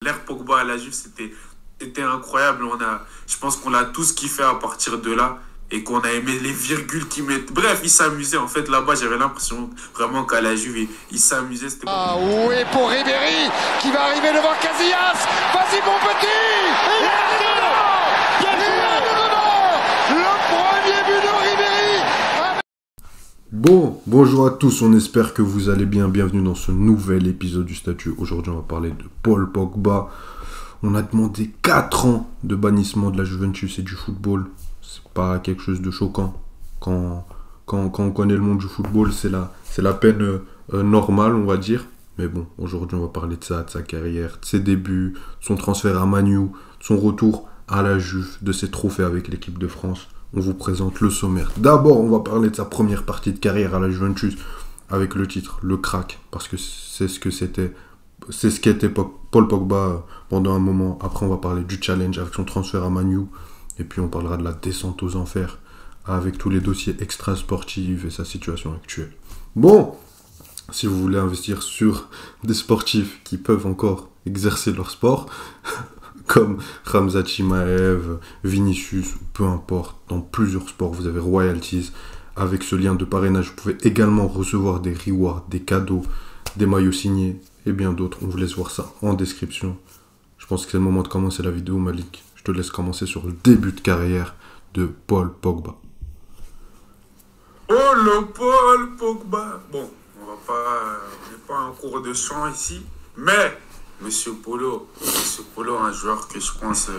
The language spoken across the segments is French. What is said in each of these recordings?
L'ère Pogba à la Juve, c'était incroyable. Je pense qu'on l'a tous kiffé à partir de là et qu'on a aimé les virgules qu'il met. Bref, il s'amusait. En fait, là-bas, j'avais l'impression vraiment qu'à la Juve, il s'amusait. C'était Ah oui, pour Ribéry qui va arriver devant Casillas. Vas-y, mon petit. Il est dedans. Il est dedans. Le premier but de Ribéry. Bonjour à tous, on espère que vous allez bien. Bienvenue dans ce nouvel épisode du Statut. Aujourd'hui, on va parler de Paul Pogba. On a demandé 4 ans de bannissement de la Juventus et du football. C'est pas quelque chose de choquant. Quand on connaît le monde du football, c'est la peine normale, on va dire. Mais bon, aujourd'hui, on va parler de ça, de sa carrière, de ses débuts, de son transfert à Man U, de son retour à la Juve, de ses trophées avec l'équipe de France. On vous présente le sommaire. D'abord, on va parler de sa première partie de carrière à la Juventus avec le titre Le Crack, parce que c'est ce qu'était Paul Pogba pendant un moment. Après, on va parler du challenge avec son transfert à Man U, et puis on parlera de la descente aux enfers avec tous les dossiers extra-sportifs et sa situation actuelle. Bon, si vous voulez investir sur des sportifs qui peuvent encore exercer leur sport, comme Ramzat Chimaev, Vinicius, peu importe, dans plusieurs sports, vous avez royalties. Avec ce lien de parrainage, vous pouvez également recevoir des rewards, des cadeaux, des maillots signés et bien d'autres. On vous laisse voir ça en description. Je pense que c'est le moment de commencer la vidéo, Malik. Je te laisse commencer sur le début de carrière de Paul Pogba. Oh, le Paul Pogba. Bon, on n'est pas en cours de chant ici, mais Monsieur Polo, un joueur que je pense,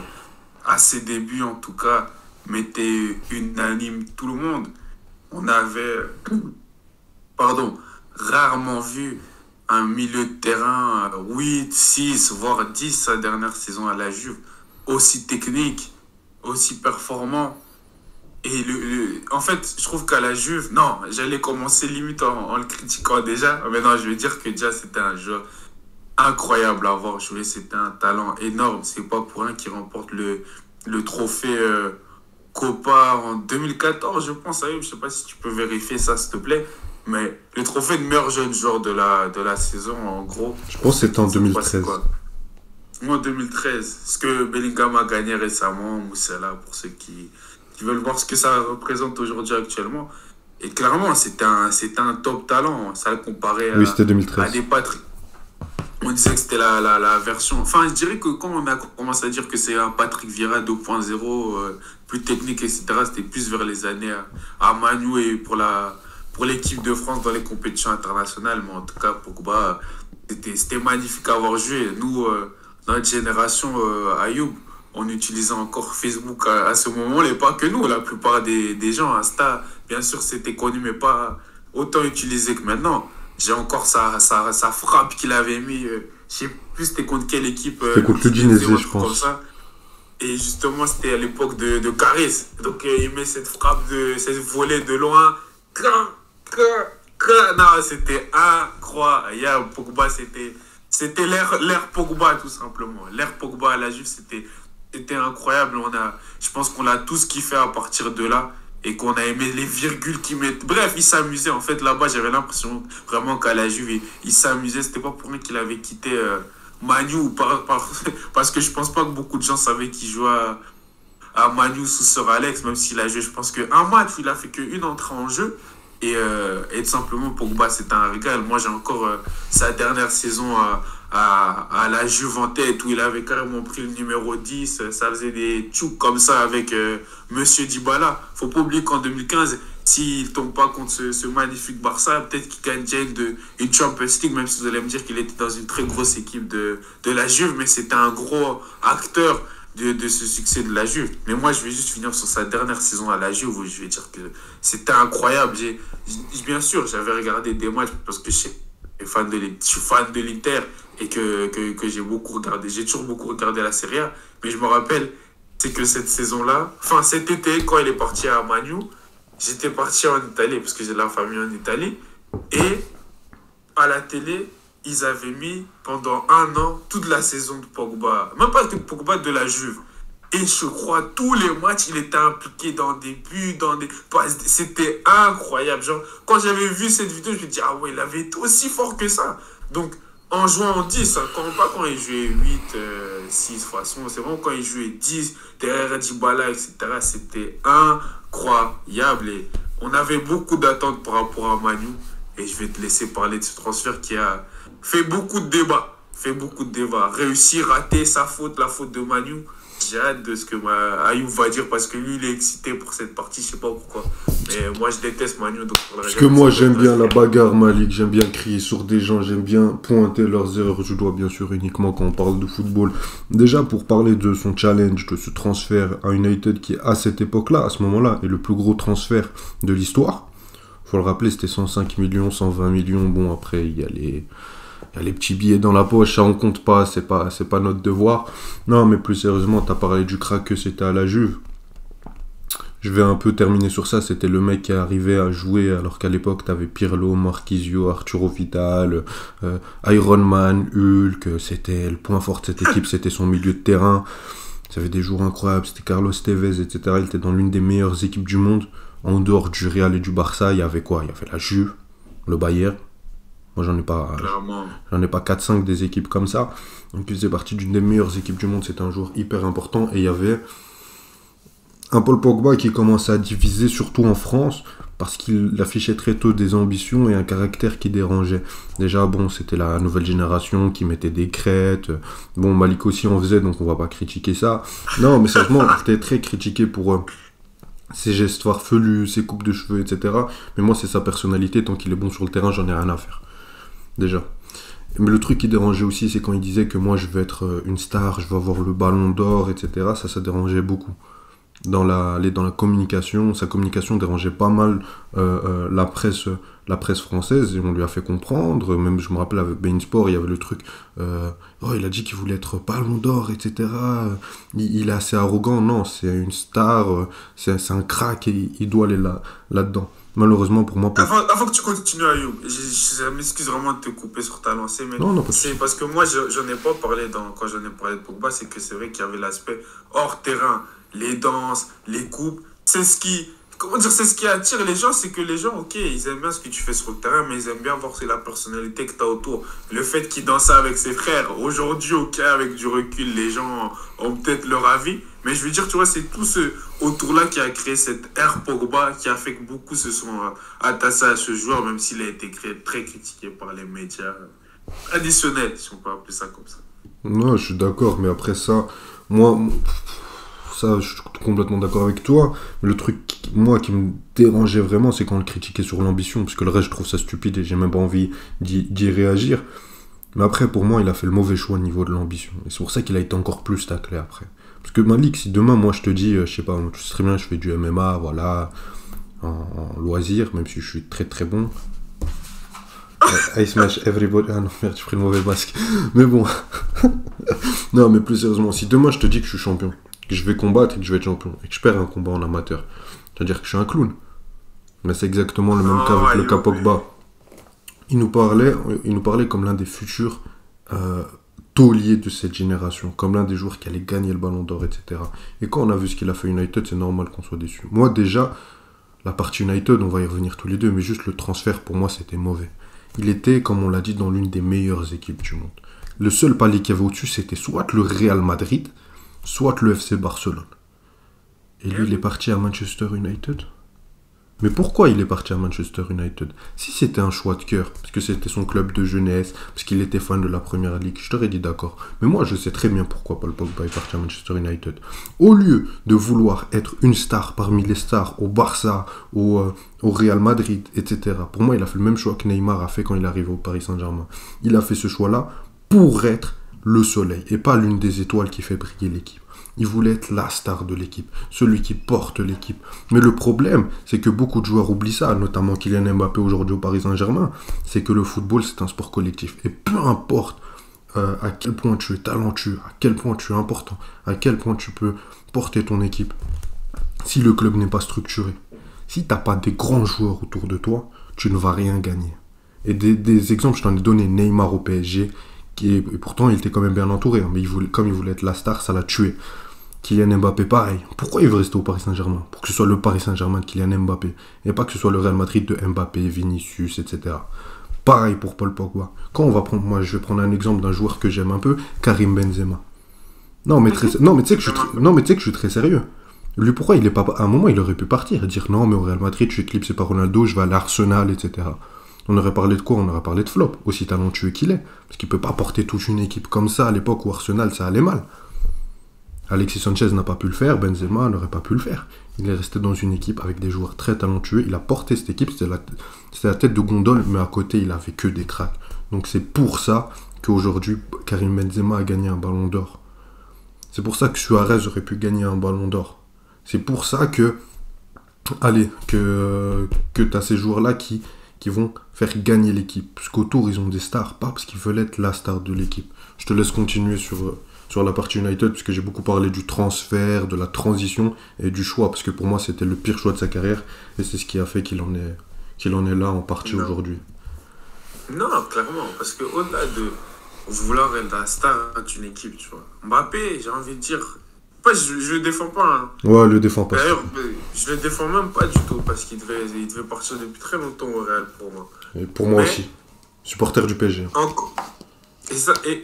à ses débuts en tout cas, mettait unanime tout le monde. On avait, rarement vu un milieu de terrain 8, 6, voire 10 sa dernière saison à la Juve, aussi technique, aussi performant. Et en fait, je trouve qu'à la Juve, non, j'allais commencer limite en le critiquant déjà, mais non, je vais dire que déjà c'était un joueur incroyable à avoir joué, c'était un talent énorme. C'est pas pour rien qu'il remporte le trophée Copa en 2014, je pense. Je sais pas si tu peux vérifier ça, s'il te plaît. Mais le trophée de meilleur jeune joueur de la saison, en gros. Je pense que c'était en 2013. Moi, en 2013. Ce que Bellingham a gagné récemment, Moussala, pour ceux qui veulent voir ce que ça représente aujourd'hui actuellement. Et clairement, c'était un top talent. Ça le comparait oui, c'était 2013. À des Patrick. On disait que c'était la version... Enfin, je dirais que quand on a commencé à dire que c'est un Patrick Vieira 2.0, plus technique, etc., c'était plus vers les années à Manu et pour l'équipe de France dans les compétitions internationales. Mais en tout cas, Pogba, c'était magnifique à avoir joué. Nous, dans notre génération, Ayoub, on utilisait encore Facebook à ce moment-là, et pas que nous. La plupart des gens, Insta, bien sûr, c'était connu, mais pas autant utilisé que maintenant. J'ai encore sa frappe qu'il avait mis. Je sais plus c'était contre quelle équipe. C'était contre l'Udinese, je pense. Comme ça. Et justement, c'était à l'époque de Caris. Donc, il met cette frappe, cette volée de loin. Non, c'était incroyable. Pogba, c'était l'ère Pogba, tout simplement. L'ère Pogba à la Juve, c'était incroyable. Je pense qu'on l'a tous kiffé à partir de là. Et qu'on a aimé les virgules qu'il met. Bref, il s'amusait. En fait, là-bas, j'avais l'impression vraiment qu'à la Juve, il s'amusait. C'était pas pour rien qu'il avait quitté Manu. Parce que je pense pas que beaucoup de gens savaient qu'il jouait à Manu sous Sir Alex, même s'il a joué, je pense qu'un match, il a fait qu'une entrée en jeu. Et tout simplement, Pogba, c'était un régal. Moi, j'ai encore sa dernière saison à la Juve en tête, où il avait carrément pris le numéro 10. Ça faisait des tchouks comme ça avec Monsieur Dybala. Faut pas oublier qu'en 2015, s'il ne tombe pas contre ce magnifique Barça, peut-être qu'il gagne une Champions League, même si vous allez me dire qu'il était dans une très grosse équipe de la Juve, mais c'était un gros acteur de ce succès de la Juve. Mais moi, je vais juste finir sur sa dernière saison à la Juve, où je vais dire que c'était incroyable. Bien sûr, j'avais regardé des matchs parce que je suis fan de l'Inter et que j'ai beaucoup regardé. J'ai toujours beaucoup regardé la Serie A, mais je me rappelle, c'est que cette saison-là, enfin cet été, quand il est parti à Manu, j'étais parti en Italie parce que j'ai de la famille en Italie, et à la télé, ils avaient mis pendant un an toute la saison de Pogba, même pas de Pogba, de la Juve. Et je crois tous les matchs, il était impliqué dans des buts, c'était incroyable. Genre, quand j'avais vu cette vidéo, je me dis, ah ouais, il avait été aussi fort que ça. Donc, en jouant en 10, hein, pas quand il jouait 8, 6, de toute façon, c'est vraiment quand il jouait 10, derrière Dybala, etc., c'était incroyable. Et on avait beaucoup d'attentes par rapport à Manu. Et je vais te laisser parler de ce transfert qui a fait beaucoup de débats. Réussir, rater sa faute, la faute de Manu. J'ai hâte de ce que Ayoub va dire parce que lui, il est excité pour cette partie, je sais pas pourquoi. Mais moi, je déteste Manu. Donc parce que moi, j'aime bien la bagarre, Malik. J'aime bien crier sur des gens. J'aime bien pointer leurs erreurs. Je dois bien sûr uniquement quand on parle de football. Déjà, pour parler de son challenge, de ce transfert à United qui, à cette époque-là, à ce moment-là, est le plus gros transfert de l'histoire. Faut le rappeler, c'était 105 millions, 120 millions. Bon, après, il y a les petits billets dans la poche, ça on compte pas, c'est pas notre devoir. Non, mais plus sérieusement, t'as parlé du crack que c'était à la Juve. Je vais un peu terminer sur ça. C'était le mec qui arrivait à jouer, alors qu'à l'époque, t'avais Pirlo, Marquisio, Arturo Vidal, Iron Man, Hulk. C'était le point fort de cette équipe, c'était son milieu de terrain. Ça avait des jours incroyables, c'était Carlos Tevez, etc. Il était dans l'une des meilleures équipes du monde. En dehors du Real et du Barça, il y avait quoi? Il y avait la Juve, le Bayern. Moi, j'en ai pas 4-5 des équipes comme ça. Donc, il faisait partie d'une des meilleures équipes du monde. C'était un joueur hyper important. Et il y avait un Paul Pogba qui commençait à diviser, surtout en France, parce qu'il affichait très tôt des ambitions et un caractère qui dérangeait. Déjà, bon, c'était la nouvelle génération qui mettait des crêtes. Bon, Malik aussi en faisait, donc on va pas critiquer ça. Non, mais sérieusement, on était très critiqué pour ses gestes farfelus, ses coupes de cheveux, etc. Mais moi, c'est sa personnalité. Tant qu'il est bon sur le terrain, j'en ai rien à faire. Déjà. Mais le truc qui dérangeait aussi, c'est quand il disait que moi, je veux être une star, je veux avoir le ballon d'or, etc. Ça dérangeait beaucoup. Dans la communication, sa communication dérangeait pas mal la presse française, et on lui a fait comprendre, même je me rappelle avec Bein Sport, il y avait le truc, il a dit qu'il voulait être ballon d'or, etc. Il est assez arrogant. Non, c'est une star, c'est un crack, et il doit aller là-dedans. Malheureusement pour moi... Avant que tu continues, Ayoub, je m'excuse vraiment de te couper sur ta lancée, mais non, c'est parce que moi, j'en ai pas parlé quand j'en ai parlé de Pogba, c'est que c'est vrai qu'il y avait l'aspect hors terrain, les danses, les coupes, c'est ce qui attire les gens, c'est que les gens, ok, ils aiment bien ce que tu fais sur le terrain, mais ils aiment bien voir la personnalité que tu as autour. Le fait qu'il dansait avec ses frères, aujourd'hui, ok, avec du recul, les gens ont peut-être leur avis, mais je veux dire, tu vois, c'est tout ce autour-là qui a créé cette ère Pogba, qui a fait que beaucoup se sont attachés à ce joueur, même s'il a été très critiqué par les médias traditionnels, si on peut appeler ça comme ça. Non, je suis d'accord, mais après ça, moi... Ça, je suis complètement d'accord avec toi. Mais le truc, moi, qui me dérangeait vraiment, c'est quand on le critiquait sur l'ambition. Parce que le reste, je trouve ça stupide et j'ai même pas envie d'y réagir. Mais après, pour moi, il a fait le mauvais choix au niveau de l'ambition. Et c'est pour ça qu'il a été encore plus taclé après. Parce que Malik, si demain, moi, je te dis, je sais pas, tu sais très bien, je fais du MMA, voilà, en loisir, même si je suis très très bon. I smash everybody. Ah non, merde, j'ai pris le mauvais masque. Mais bon. Non, mais plus sérieusement, si demain, je te dis que je suis champion, que je vais combattre et que je vais être champion, et que je perds un combat en amateur, c'est-à-dire que je suis un clown. Mais c'est exactement le même cas avec le cas Pogba. Il nous parlait comme l'un des futurs tauliers de cette génération, comme l'un des joueurs qui allait gagner le ballon d'or, etc. Et quand on a vu ce qu'il a fait United, c'est normal qu'on soit déçu. Moi déjà, la partie United, on va y revenir tous les deux, mais juste le transfert, pour moi, c'était mauvais. Il était, comme on l'a dit, dans l'une des meilleures équipes du monde. Le seul palier qu'il y avait au-dessus, c'était soit le Real Madrid, soit le FC Barcelone. Et lui, il est parti à Manchester United. Mais pourquoi il est parti à Manchester United? Si c'était un choix de cœur, parce que c'était son club de jeunesse, parce qu'il était fan de la Première Ligue, je t'aurais dit d'accord. Mais moi, je sais très bien pourquoi Paul Pogba est parti à Manchester United. Au lieu de vouloir être une star parmi les stars au Barça, au Real Madrid, etc. Pour moi, il a fait le même choix que Neymar a fait quand il est arrivé au Paris Saint-Germain. Il a fait ce choix-là pour être le soleil et pas l'une des étoiles qui fait briller l'équipe. Il voulait être la star de l'équipe, celui qui porte l'équipe. Mais le problème, c'est que beaucoup de joueurs oublient ça, notamment Kylian Mbappé aujourd'hui au Paris Saint-Germain, c'est que le football, c'est un sport collectif. Et peu importe à quel point tu es talentueux, à quel point tu es important, à quel point tu peux porter ton équipe, si le club n'est pas structuré, si tu n'as pas des grands joueurs autour de toi, tu ne vas rien gagner. Et des exemples, je t'en ai donné, Neymar au PSG, et pourtant il était quand même bien entouré, mais comme il voulait être la star, ça l'a tué. Kylian Mbappé, pareil. Pourquoi il veut rester au Paris Saint-Germain? Pour que ce soit le Paris Saint-Germain de Kylian Mbappé, et pas que ce soit le Real Madrid de Mbappé, Vinicius, etc. Pareil pour Paul Pogba. Quand on va prendre, moi je vais prendre un exemple d'un joueur que j'aime un peu, Karim Benzema. Non mais tu sais que je suis très sérieux. Lui, pourquoi il est pas... À un moment, il aurait pu partir et dire non, mais au Real Madrid, je suis éclipsé par Ronaldo, je vais à l'Arsenal, etc. On aurait parlé de quoi? On aurait parlé de flop, aussi talentueux qu'il est. Parce qu'il peut pas porter toute une équipe comme ça à l'époque où Arsenal, ça allait mal. Alexis Sanchez n'a pas pu le faire, Benzema n'aurait pas pu le faire. Il est resté dans une équipe avec des joueurs très talentueux. Il a porté cette équipe, c'était la tête de gondole, mais à côté, il avait que des cracks. Donc c'est pour ça qu'aujourd'hui, Karim Benzema a gagné un ballon d'or. C'est pour ça que Suarez aurait pu gagner un ballon d'or. C'est pour ça que tu as ces joueurs-là qui vont faire gagner l'équipe. Parce qu'autour, ils ont des stars, pas parce qu'ils veulent être la star de l'équipe. Je te laisse continuer sur la partie United, parce que j'ai beaucoup parlé du transfert, de la transition et du choix, parce que pour moi, c'était le pire choix de sa carrière, et c'est ce qui a fait qu'il en est là en partie aujourd'hui. Non, clairement, parce qu'au-delà de vouloir être la star d'une équipe, tu vois, Mbappé, j'ai envie de dire... je le défends pas. Hein. Ouais, le défends pas. D'ailleurs, je le défends même pas du tout parce qu'il devait partir depuis très longtemps au Real pour moi. Et pour moi aussi. Supporter du PSG.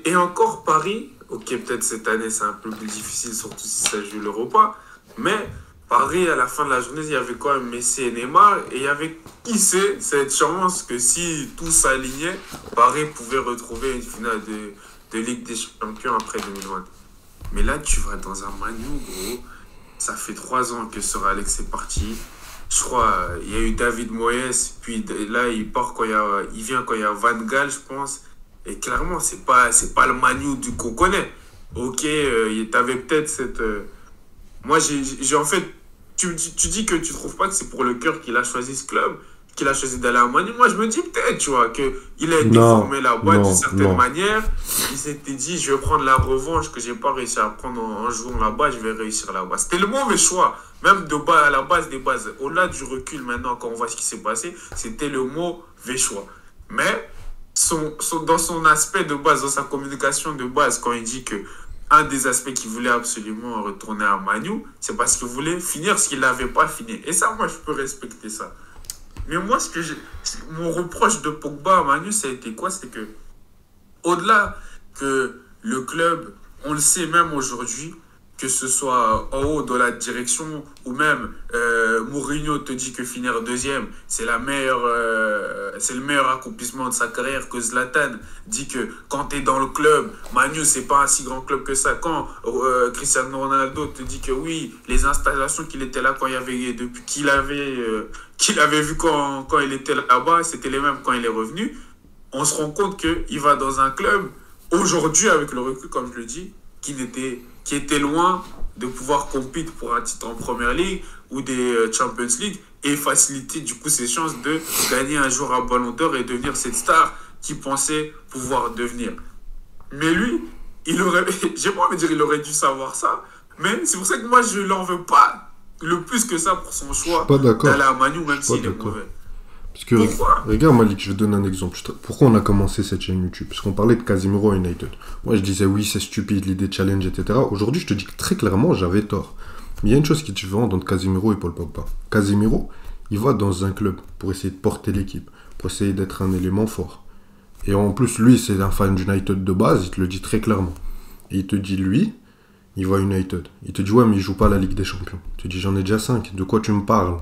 Et encore Paris, ok, peut-être cette année c'est un peu plus difficile, surtout si ça joue l'Europa. Mais Paris, à la fin de la journée, il y avait quand même Messi et Neymar. Et il y avait, qui sait, cette chance que si tout s'alignait, Paris pouvait retrouver une finale de Ligue des Champions après 2020. Mais là, tu vas dans un Manu, gros. Ça fait 3 ans que Sir Alex est parti. Je crois, il y a eu David Moyes. Puis là, il vient quand il y a Van Gaal, je pense. Et clairement, c'est pas le Manu qu'on connaît. Ok, t'avais peut-être cette... Moi, j'ai en fait... Tu dis que tu trouves pas que c'est pour le cœur qu'il a choisi ce club, qu'il a choisi d'aller à Manu. Moi, je me dis peut-être, tu vois, qu'il a été formé là-bas d'une certaine manière. Il s'était dit, je vais prendre la revanche que j'ai pas réussi à prendre en jouant là-bas, je vais réussir là-bas. C'était le mauvais choix. Même à la base des bases. Au-delà du recul maintenant, quand on voit ce qui s'est passé, c'était le mauvais choix. Mais dans son aspect de base, dans sa communication de base, quand il dit que un des aspects qu'il voulait absolument retourner à Manu, c'est parce qu'il voulait finir ce qu'il n'avait pas fini. Et ça, moi, je peux respecter ça. Mais moi, mon reproche de Pogba à Manu, ça a été quoi? C'est que, au-delà que le club, on le sait même aujourd'hui, que ce soit en haut dans la direction ou même Mourinho te dit que finir deuxième, c'est le meilleur accomplissement de sa carrière, que Zlatan dit que quand tu es dans le club, Manu, c'est pas un si grand club que ça. Quand Cristiano Ronaldo te dit que oui, les installations qu'il était là quand il y avait, depuis qu'il avait vu quand il était là-bas, c'était les mêmes quand il est revenu. On se rend compte qu'il va dans un club, aujourd'hui, avec le recul, comme je le dis, qui était loin de pouvoir compétir pour un titre en Première Ligue ou des Champions League et faciliter du coup ses chances de gagner un jour un Ballon d'Or et devenir cette star qu'il pensait pouvoir devenir. Mais lui, j'ai pas envie de dire il aurait dû savoir ça, mais c'est pour ça que moi je l'en veux pas le plus que ça pour son choix d'aller à Manu, même s'il est mauvais. Parce que, regarde Malik, je vais te donner un exemple. Pourquoi on a commencé cette chaîne YouTube? Parce qu'on parlait de Casemiro à United. Moi je disais oui, c'est stupide l'idée de challenge, etc. Aujourd'hui je te dis que très clairement j'avais tort. Mais il y a une chose qui est différente entre Casemiro et Paul Pogba. Casemiro, il va dans un club pour essayer de porter l'équipe, pour essayer d'être un élément fort. Et en plus lui c'est un fan d'United de base, il te le dit très clairement. Et il te dit lui, il va à United. Il te dit ouais mais il joue pas à la Ligue des Champions. Il te dit j'en ai déjà 5, de quoi tu me parles?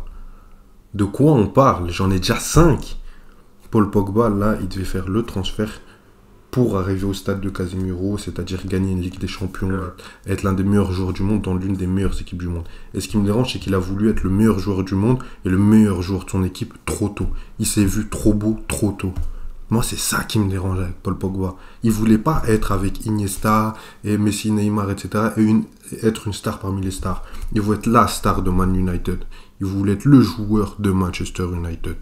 De quoi on parle? J'en ai déjà 5. Paul Pogba, là, il devait faire le transfert pour arriver au stade de Casemiro, c'est-à-dire gagner une Ligue des Champions, être l'un des meilleurs joueurs du monde dans l'une des meilleures équipes du monde. Et ce qui me dérange, c'est qu'il a voulu être le meilleur joueur du monde et le meilleur joueur de son équipe trop tôt. Il s'est vu trop beau, trop tôt. Moi, c'est ça qui me dérange avec Paul Pogba. Il voulait pas être avec Iniesta et Messi, Neymar, etc. et être une star parmi les stars. Il voulait être la star de Man United. Il voulait être le joueur de Manchester United.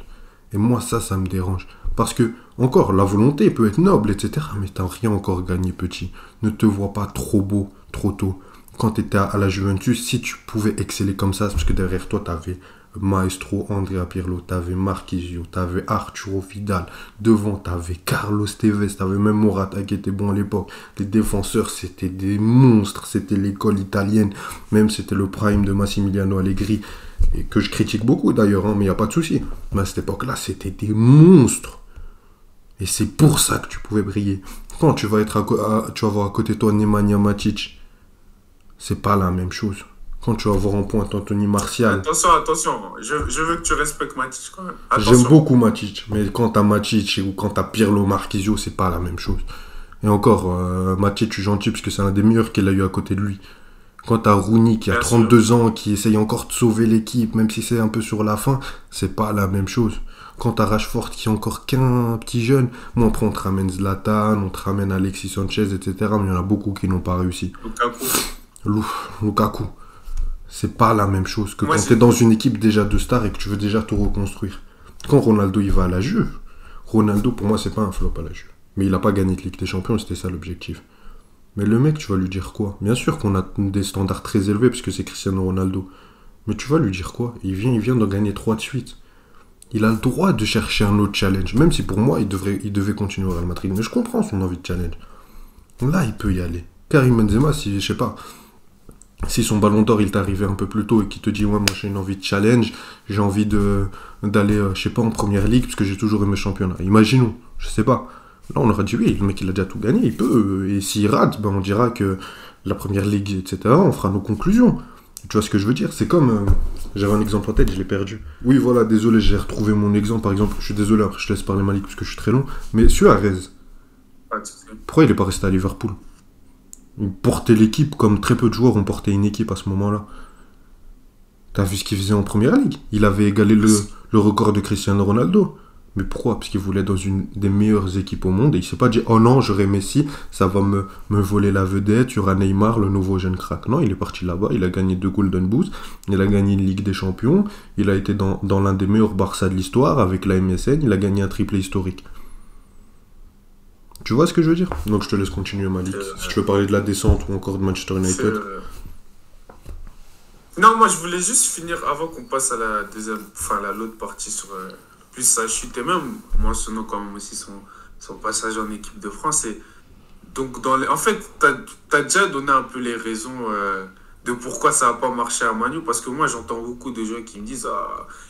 Et moi, ça me dérange. Parce que, encore, la volonté peut être noble, etc. Mais t'as rien encore gagné, petit. Ne te vois pas trop beau, trop tôt. Quand tu étais à la Juventus, si tu pouvais exceller comme ça, c'est parce que derrière toi, t'avais Maestro Andrea Pirlo, t'avais Marquisio, t'avais Arturo Vidal. Devant, t'avais Carlos Tevez, t'avais même Morata qui était bon à l'époque. Les défenseurs, c'était des monstres. C'était l'école italienne. Même c'était le prime de Massimiliano Allegri. Et que je critique beaucoup d'ailleurs, hein, mais il n'y a pas de souci. Mais à cette époque-là, c'était des monstres. Et c'est pour ça que tu pouvais briller. Quand tu vas tu vas avoir à côté de toi Nemanja Matic, c'est pas la même chose. Quand tu vas avoir en pointe Anthony Martial. Attention. Je veux que tu respectes Matic quand même. Attention. J'aime beaucoup Matic, mais quand t'as Matic ou quand t'as Pirlo Marquisio, c'est pas la même chose. Et encore, Matic, je suis gentil parce que c'est un des meilleurs qu'il a eu à côté de lui. Quand t'as Rooney qui a 32 ans, qui essaye encore de sauver l'équipe, même si c'est un peu sur la fin, c'est pas la même chose. Quand t'as Rashford qui est encore qu'un petit jeune, moi après on te ramène Zlatan, on te ramène Alexis Sanchez, etc. Mais il y en a beaucoup qui n'ont pas réussi. Lukaku. C'est pas la même chose que quand t'es dans une équipe déjà de stars et que tu veux déjà tout reconstruire. Quand Ronaldo il va à la Juve, Ronaldo pour moi c'est pas un flop à la Juve. Mais il a pas gagné de Ligue des Champions, c'était ça l'objectif. Mais le mec, tu vas lui dire quoi? Bien sûr qu'on a des standards très élevés parce que c'est Cristiano Ronaldo. Mais tu vas lui dire quoi? Il vient d'en gagner 3 de suite. Il a le droit de chercher un autre challenge. Même si pour moi, il devait continuer au Real Madrid. Mais je comprends son envie de challenge. Là, il peut y aller. Karim Benzema, si, je sais pas, si son ballon d'or, il t'est arrivé un peu plus tôt et qu'il te dit, ouais, moi j'ai une envie de challenge, j'ai envie d'aller, je sais pas, en première ligue parce que j'ai toujours aimé le championnat. Imaginons, je sais pas. Là, on aurait dit oui, le mec il a déjà tout gagné, il peut. Et s'il rate, ben, on dira que la première ligue, etc., on fera nos conclusions. Tu vois ce que je veux dire? C'est comme. J'avais un exemple en tête, je l'ai perdu. Oui, voilà, désolé, j'ai retrouvé mon exemple. Par exemple, je suis désolé, après je te laisse parler Malik parce que je suis très long. Mais Suarez, pourquoi il n'est pas resté à Liverpool? Il portait l'équipe comme très peu de joueurs ont porté une équipe à ce moment-là. T'as vu ce qu'il faisait en première ligue? Il avait égalé le record de Cristiano Ronaldo. Mais pourquoi? Parce qu'il voulait être dans une des meilleures équipes au monde et il s'est pas dit oh non, j'aurai Messi, ça va me voler la vedette, il y aura Neymar, le nouveau jeune crack. Non, il est parti là-bas, il a gagné 2 Golden Boots, il a gagné une Ligue des Champions, il a été dans l'un des meilleurs Barça de l'histoire avec la MSN, il a gagné un triplé historique. Tu vois ce que je veux dire? Donc je te laisse continuer Malik. Si tu veux parler de la descente ou encore de Manchester United. Non, moi je voulais juste finir avant qu'on passe à la deuxième, enfin l'autre partie sur plus sa chute et même mentionnant quand même aussi son passage en équipe de France. Et donc en fait, t'as déjà donné un peu les raisons de pourquoi ça n'a pas marché à Manu, parce que moi j'entends beaucoup de gens qui me disent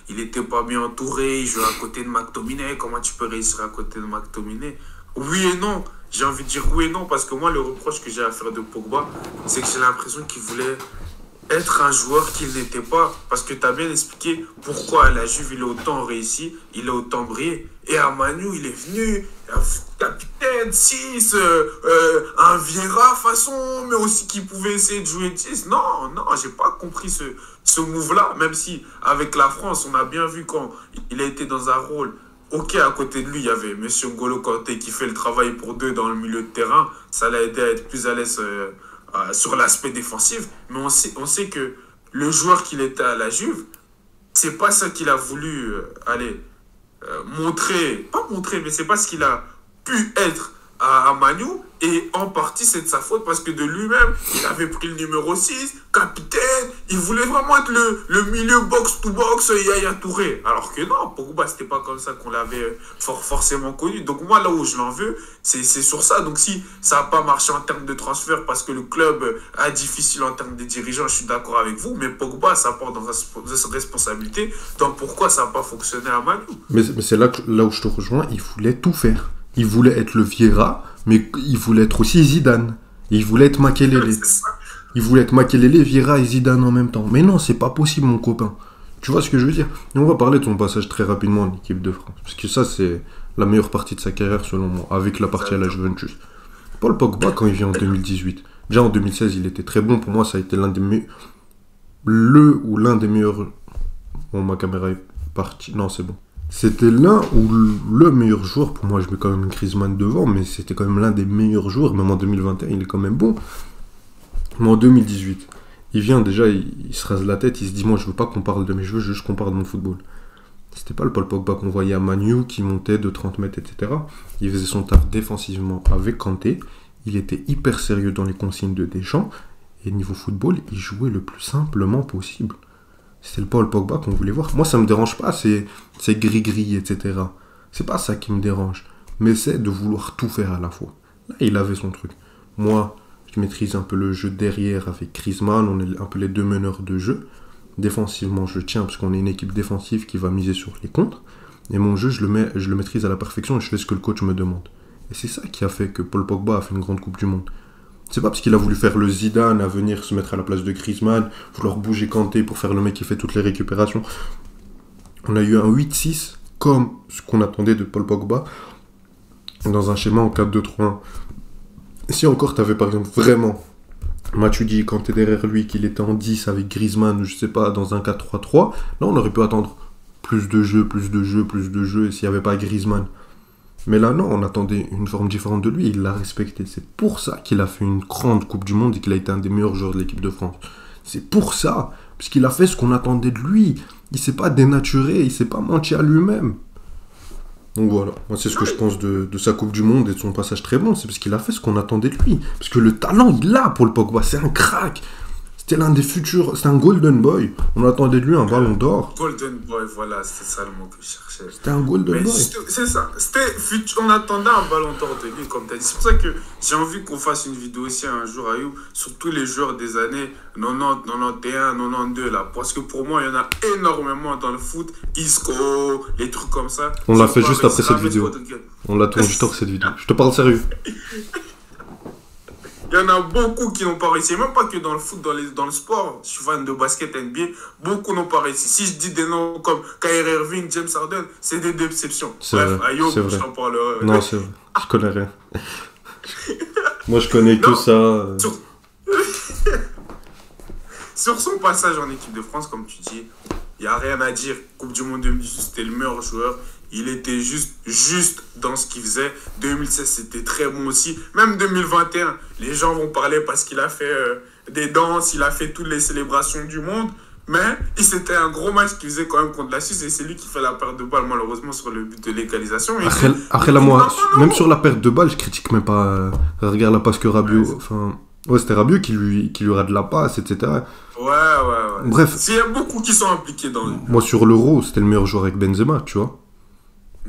il était pas bien entouré, il jouait à côté de McTominay, comment tu peux réussir à côté de McTominay? Oui et non, j'ai envie de dire oui et non, parce que moi le reproche que j'ai à faire de Pogba, c'est que j'ai l'impression qu'il voulait être un joueur qu'il n'était pas, parce que tu as bien expliqué pourquoi à la Juve il a autant réussi, il a autant brillé, et à Manu il est venu capitaine 6, un Vieira façon, mais aussi qui pouvait essayer de jouer 10. Non, j'ai pas compris ce move là, même si avec la France on a bien vu quand il a été dans un rôle. Ok, à côté de lui, il y avait M. N'Golo Kanté qui fait le travail pour 2 dans le milieu de terrain. Ça l'a aidé à être plus à l'aise sur l'aspect défensif. Mais on sait que le joueur qu'il était à la Juve, c'est pas ça qu'il a voulu montrer. Pas montrer, mais c'est pas ce qu'il a pu être à Manu. Et en partie, c'est de sa faute parce que de lui-même, il avait pris le numéro 6, capitaine. Il voulait vraiment être le milieu box-to-box Yaya Touré. Alors que non, Pogba, c'était pas comme ça qu'on l'avait forcément connu. Donc moi, là où je l'en veux, c'est sur ça. Donc si ça n'a pas marché en termes de transfert parce que le club a difficile en termes de dirigeants, je suis d'accord avec vous. Mais Pogba, ça porte dans sa responsabilité. Donc pourquoi ça n'a pas fonctionné à Manu? Mais c'est là où je te rejoins, il voulait tout faire. Il voulait être le Vieira, mais il voulait être aussi Zidane. Il voulait être Makelele. Il voulait être Makelele, Vieira et Zidane en même temps. Mais non, c'est pas possible, mon copain. Tu vois ce que je veux dire? Et on va parler de son passage très rapidement en équipe de France. Parce que ça, c'est la meilleure partie de sa carrière, selon moi, avec la partie à la Juventus. Paul Pogba, quand il vient en 2018, déjà en 2016, il était très bon. Pour moi, ça a été l'un des meilleurs... l'un des meilleurs... Bon, ma caméra est partie. Non, c'est bon. C'était l'un ou le meilleur joueur. Pour moi, je mets quand même Griezmann devant, mais c'était quand même l'un des meilleurs joueurs. Même en 2021, il est quand même bon. Mais en 2018, il vient déjà, il se rase la tête, il se dit, moi, je veux pas qu'on parle de mes jeux, je veux juste qu'on parle de mon football. C'était pas le Paul Pogba qu'on voyait à Manu, qui montait de 30 mètres, etc. Il faisait son taf défensivement avec Kanté. Il était hyper sérieux dans les consignes de Deschamps. Et niveau football, il jouait le plus simplement possible. C'était le Paul Pogba qu'on voulait voir. Moi, ça me dérange pas, c'est gris-gris, etc. C'est pas ça qui me dérange. Mais c'est de vouloir tout faire à la fois. Là, il avait son truc. Moi, je maîtrise un peu le jeu derrière avec Griezmann. On est un peu les 2 meneurs de jeu. Défensivement, je tiens parce qu'on est une équipe défensive qui va miser sur les contres. et mon jeu, je le maîtrise à la perfection et je fais ce que le coach me demande. Et c'est ça qui a fait que Paul Pogba a fait une grande Coupe du Monde. C'est pas parce qu'il a voulu faire le Zidane à venir se mettre à la place de Griezmann, vouloir bouger Kanté pour faire le mec qui fait toutes les récupérations. On a eu un 8-6 comme ce qu'on attendait de Paul Pogba dans un schéma en 4-2-3-1. Si encore t'avais par exemple vraiment Matuidi quand t'es derrière lui, qu'il était en 10 avec Griezmann ou je sais pas dans un 4-3-3, là on aurait pu attendre plus de jeu, et s'il n'y avait pas Griezmann. Mais là non, on attendait une forme différente de lui, il l'a respecté. C'est pour ça qu'il a fait une grande Coupe du Monde et qu'il a été un des meilleurs joueurs de l'équipe de France. C'est pour ça, puisqu'il a fait ce qu'on attendait de lui. Il s'est pas dénaturé, il s'est pas menti à lui-même. Donc voilà, moi c'est ce que je pense de sa Coupe du Monde et de son passage très bon, c'est parce qu'il a fait ce qu'on attendait de lui. Parce que le talent, il l'a pour le Pogba, c'est un crack. C'était l'un des futurs, c'est un golden boy. On attendait de lui un ballon d'or. Golden boy, voilà, c'est ça le mot que je cherchais. C'était un golden boy. C'est ça, on attendait un ballon d'or de lui, comme tu as dit. C'est pour ça que j'ai envie qu'on fasse une vidéo aussi un jour à You sur tous les joueurs des années 90, 91, 92 là. Parce que pour moi, il y en a énormément dans le foot. Isco, les trucs comme ça. On l'a fait juste après cette vidéo. On l'a tourné juste après cette vidéo. Je te parle sérieux. Il y en a beaucoup qui n'ont pas réussi, même pas que dans le foot, dans le sport. Je suis fan de basket NBA, beaucoup n'ont pas réussi. Si je dis des noms comme Kyrie Irving, James Harden, c'est des déceptions. Bref, Ayo, je t'en parlerai. Non, c'est vrai. Je connais rien. Moi, je connais que ça. Sur son passage en équipe de France, comme tu dis, il n'y a rien à dire. Coupe du Monde 2018, c'était le meilleur joueur. Il était juste dans ce qu'il faisait. 2016, c'était très bon aussi. Même 2021, les gens vont parler parce qu'il a fait des danses, il a fait toutes les célébrations du monde. Mais c'était un gros match qu'il faisait quand même contre la Suisse et c'est lui qui fait la perte de balle, malheureusement, sur le but de l'égalisation. Après là, moi, même sur la perte de balle, je critique même pas. Regarde la passe que Rabiot. Ouais, c'était Rabiot qui lui rate la passe, etc. Ouais. Bref. Il y a beaucoup qui sont impliqués dans le... Moi, sur l'Euro, c'était le meilleur joueur avec Benzema, tu vois.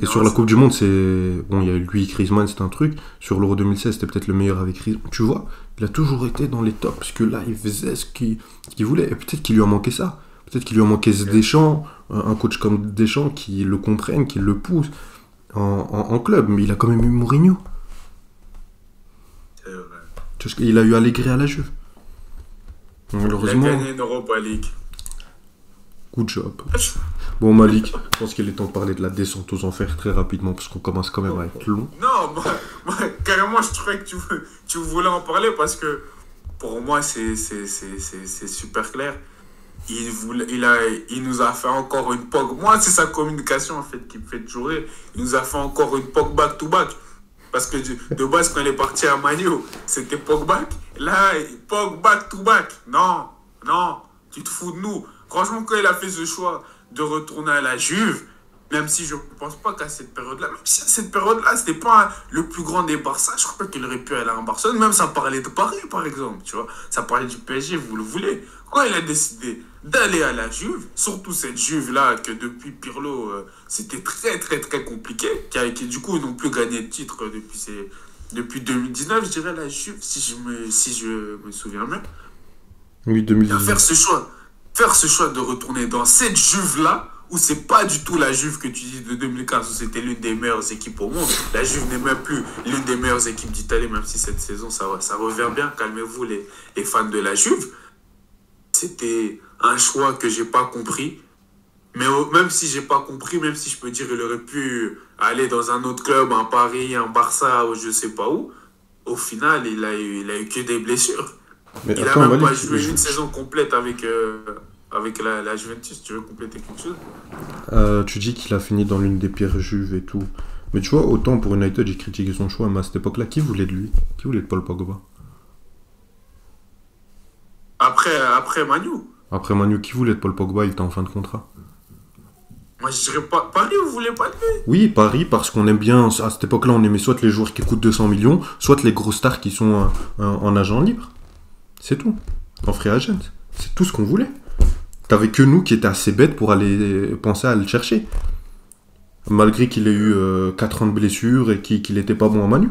Et sur la Coupe du Monde, c'est... Bon, il y a eu lui, Griezmann, c'était un truc. Sur l'Euro 2016, c'était peut-être le meilleur avec Griezmann. Tu vois, il a toujours été dans les tops, parce que là, il faisait ce qu'il voulait. Et peut-être qu'il lui a manqué ça. Peut-être qu'il lui a manqué Deschamps, un coach comme Deschamps qui le comprenne, qui le pousse en club. Mais il a quand même eu Mourinho. C'est vrai. Parce qu'il a eu Allegri à la Juve. Malheureusement... Il a gagné une Europa League. Good job. Bon, Malik, je pense qu'il est temps de parler de la descente aux enfers très rapidement parce qu'on commence quand même à être long. Non, moi, carrément, je trouvais que tu voulais en parler parce que pour moi, c'est super clair. Il nous a fait encore une POG. Moi, c'est sa communication en fait qui me fait toujours rire. Il nous a fait encore une POG back-to-back. Parce que de base, quand il est parti à Manu, c'était POG back. Là, POG back-to-back. Non, tu te fous de nous. Franchement, quand il a fait ce choix de retourner à la Juve, même si je ne pense pas qu'à cette période-là, même si à cette période-là, c'était pas le plus grand des Barça, je crois pas qu'il aurait pu aller en Barcelone, même ça parlait de Paris, par exemple, tu vois. Ça parlait du PSG, vous le voulez. Quand il a décidé d'aller à la Juve, surtout cette Juve-là, que depuis Pirlo, c'était très, très, très compliqué, qui du coup, n'ont plus gagné de titre depuis 2019, je dirais, la Juve, si je me souviens bien. Oui, 2019. Faire ce choix de retourner dans cette Juve-là, où c'est pas du tout la Juve que tu dis de 2015, où c'était l'une des meilleures équipes au monde. La Juve n'est même plus l'une des meilleures équipes d'Italie, même si cette saison, ça revient bien. Calmez-vous, les fans de la Juve. C'était un choix que j'ai pas compris. Mais même si j'ai pas compris, même si je peux dire qu'il aurait pu aller dans un autre club, un Paris, un Barça, ou je sais pas où, au final, il a eu que des blessures. Mais il a même pas joué une saison complète avec la Juventus. Tu veux compléter quelque chose? Tu dis qu'il a fini dans l'une des pires Juves et tout. Mais tu vois, autant pour United, j'ai critiqué son choix, mais à cette époque-là, qui voulait de lui? Qui voulait de Paul Pogba? Après Manu. Après Manu, qui voulait de Paul Pogba? Il était en fin de contrat. Moi, je dirais pas... Paris, vous voulez pas de lui? Oui, Paris, parce qu'on aime bien... À cette époque-là, on aimait soit les joueurs qui coûtent 200 millions, soit les grosses stars qui sont en agent libre. C'est tout. En free agent. C'est tout ce qu'on voulait. T'avais que nous qui étaient assez bêtes pour aller penser à le chercher. Malgré qu'il ait eu 4 ans de blessure et qu'il n'était pas bon à Manu.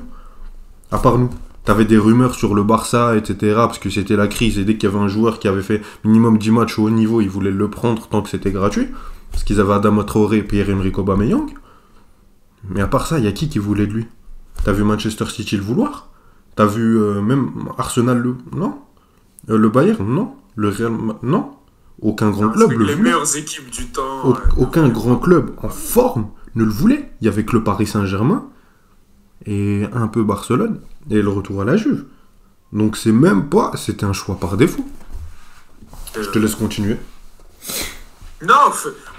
À part nous. T'avais des rumeurs sur le Barça, etc. Parce que c'était la crise. Et dès qu'il y avait un joueur qui avait fait minimum 10 matchs au haut niveau, ils voulaient le prendre tant que c'était gratuit. Parce qu'ils avaient Adama Traoré et Pierre-Emerick Aubameyang. Mais à part ça, il y a qui voulait de lui? T'as vu Manchester City le vouloir? T'as vu même Arsenal le... Non. Le Bayern? Non. Le Real... Non. Aucun grand club le voulait. Les meilleures équipes du temps. Aucun grand club en forme ne le voulait. Il y avait que le Paris Saint-Germain et un peu Barcelone et le retour à la Juve. Donc c'est même pas... C'était un choix par défaut. Je te laisse continuer. Non,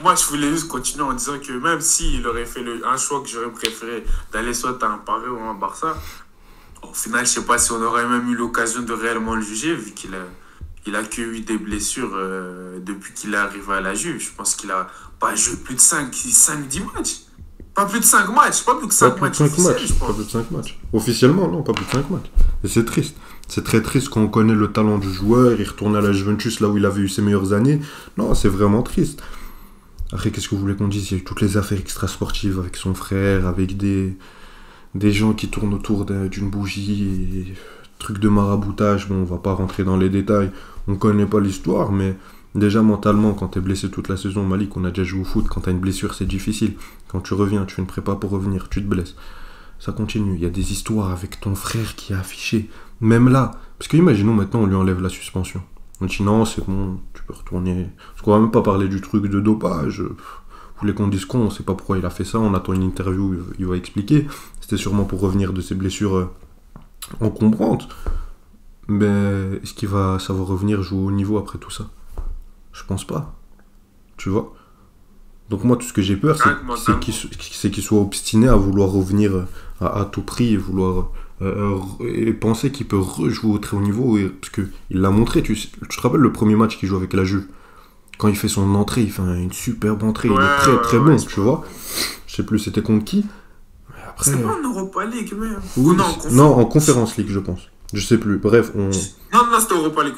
moi je voulais juste continuer en disant que même s'il aurait fait un choix que j'aurais préféré d'aller soit à un Paris ou à un Barça, au final je sais pas si on aurait même eu l'occasion de réellement le juger vu qu'il a que eu des blessures depuis qu'il est arrivé à la Juve. Je pense qu'il a pas joué plus de 5-10 matchs. Pas plus de 5 matchs, pas plus que 5 matchs officiels, je pense. Pas plus de 5 matchs. Officiellement, non, pas plus de 5 matchs. Et c'est triste. C'est très triste quand on connaît le talent du joueur, il retourne à la Juventus là où il avait eu ses meilleures années. Non, c'est vraiment triste. Après, qu'est-ce que vous voulez qu'on dise? Il y a eu toutes les affaires extrasportives avec son frère, avec des gens qui tournent autour d'une bougie, et trucs de maraboutage. Bon, on va pas rentrer dans les détails. On connaît pas l'histoire, mais déjà mentalement, quand t'es blessé toute la saison, Malik, on a déjà joué au foot, quand t'as une blessure, c'est difficile. Quand tu reviens, tu fais une prépa pour revenir, tu te blesses. Ça continue. Il y a des histoires avec ton frère qui est affiché. Même là. Parce que imaginons maintenant, on lui enlève la suspension. On dit non, c'est bon, tu peux retourner. Parce qu'on va même pas parler du truc de dopage. Vous voulez qu'on dise quoi? On sait pas pourquoi il a fait ça. On attend une interview, il va expliquer. C'était sûrement pour revenir de ses blessures encombrantes. Mais est-ce qu'il va savoir revenir jouer au niveau après tout ça? Je pense pas. Tu vois? Donc moi, tout ce que j'ai peur, c'est qu'il soit obstiné à vouloir revenir à tout prix et vouloir et penser qu'il peut rejouer au très haut niveau. Parce qu'il l'a montré. Tu te rappelles le premier match qu'il joue avec la Juve? Quand il fait son entrée, il fait une superbe entrée. Il est très très bon, tu vois. Je sais plus c'était contre qui. Après, c'est pas en Europa League, même. Oui, non, en Conference League, je pense. Je sais plus. Bref, Non, c'était Europa League.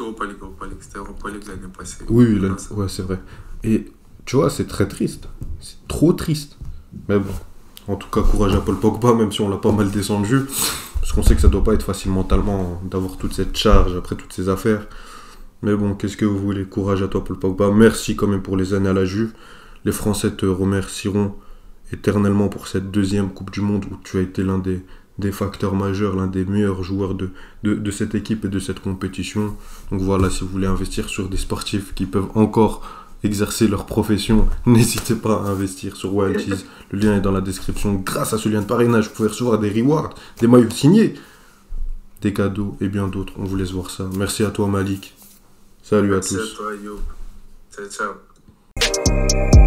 C'était Europa League l'année passée. Oui, ouais, c'est vrai. Et tu vois, c'est très triste. C'est trop triste. Mais bon, en tout cas, courage à Paul Pogba, même si on l'a pas mal descendu. Parce qu'on sait que ça doit pas être facile mentalement d'avoir toute cette charge après toutes ces affaires. Mais bon, qu'est-ce que vous voulez? Courage à toi, Paul Pogba. Merci quand même pour les années à la Juve. Les Français te remercieront éternellement pour cette deuxième Coupe du Monde où tu as été l'un des facteurs majeurs, l'un des meilleurs joueurs de cette équipe et de cette compétition. Donc voilà, si vous voulez investir sur des sportifs qui peuvent encore exercer leur profession, n'hésitez pas à investir sur Wildcheese. Le lien est dans la description. Grâce à ce lien de parrainage, vous pouvez recevoir des rewards, des maillots signés, des cadeaux et bien d'autres. On vous laisse voir ça. Merci à toi, Malik. Salut à tous. Merci à toi, Yo. Ciao.